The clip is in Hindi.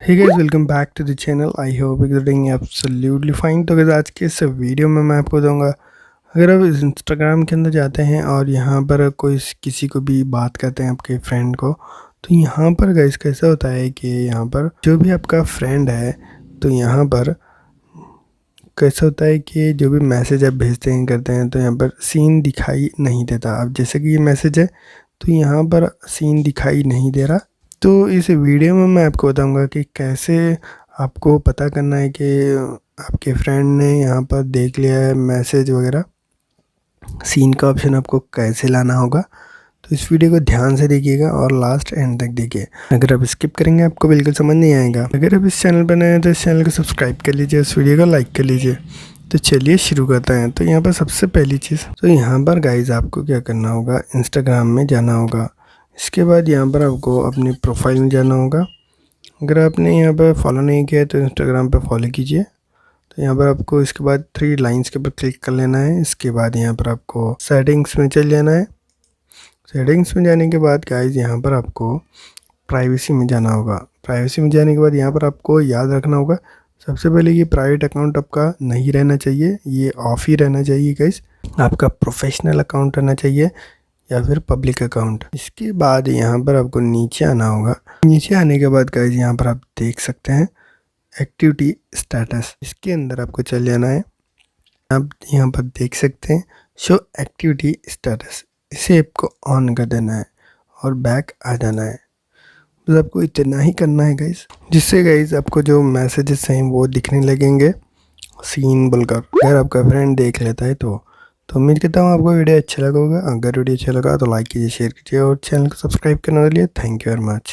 Hey guys, welcome back to the channel. I hope you are doing absolutely fine. तो गाइस, आज के इस वीडियो में मैं आपको दूंगा, अगर आप इस इंस्टाग्राम के अंदर जाते हैं और यहाँ पर कोई किसी को भी बात करते हैं आपके फ्रेंड को, तो यहाँ पर गाइस कैसा होता है कि यहाँ पर जो भी आपका फ्रेंड है, तो यहाँ पर कैसा होता है कि जो भी मैसेज आप भेजते हैं करते हैं, तो यहाँ पर सीन दिखाई नहीं देता। अब जैसे कि ये मैसेज है, तो यहाँ पर सीन दिखाई नहीं दे रहा। तो इस वीडियो में मैं आपको बताऊंगा कि कैसे आपको पता करना है कि आपके फ्रेंड ने यहाँ पर देख लिया है मैसेज वगैरह, सीन का ऑप्शन आपको कैसे लाना होगा। तो इस वीडियो को ध्यान से देखिएगा और लास्ट एंड तक देखिए। अगर आप स्किप करेंगे आपको बिल्कुल समझ नहीं आएगा। अगर आप इस चैनल पर नए हैं तो इस चैनल को सब्सक्राइब कर लीजिए, इस वीडियो को लाइक कर लीजिए। तो चलिए शुरू करते हैं। तो यहाँ पर सबसे पहली चीज़, तो यहाँ पर गाइज आपको क्या करना होगा, इंस्टाग्राम में जाना होगा। इसके बाद यहाँ पर आपको अपनी प्रोफाइल में जाना होगा। अगर आपने यहाँ पर फॉलो नहीं किया तो इंस्टाग्राम पर फॉलो कीजिए। तो यहाँ पर आपको इसके बाद 3 लाइंस के ऊपर क्लिक कर लेना है। इसके बाद यहाँ पर आपको सेटिंग्स में चल जाना है। सेटिंग्स में जाने के बाद गाइज यहाँ पर आपको प्राइवेसी में जाना होगा। प्राइवेसी में जाने के बाद यहाँ पर आपको याद रखना होगा, सबसे पहले ये प्राइवेट अकाउंट आपका नहीं रहना चाहिए, ये ऑफ ही रहना चाहिए गाइज। आपका प्रोफेशनल अकाउंट रहना चाहिए या फिर पब्लिक अकाउंट। इसके बाद यहाँ पर आपको नीचे आना होगा। नीचे आने के बाद गाइज यहाँ पर आप देख सकते हैं एक्टिविटी स्टेटस, इसके अंदर आपको चल जाना है। आप यहाँ पर देख सकते हैं शो एक्टिविटी स्टेटस, इसे आपको ऑन कर देना है और बैक आ जाना है। बस आपको इतना ही करना है गाइज, जिससे गाइज आपको जो मैसेजेस हैं वो दिखने लगेंगे सीन बोलकर। अगर आपका फ्रेंड देख लेता है तो उम्मीद करता हूँ आपको वीडियो अच्छा लगा होगा। अगर वीडियो अच्छा लगा तो लाइक कीजिए, शेयर कीजिए और चैनल को सब्सक्राइब करने के लिए थैंक यू वेरी मच।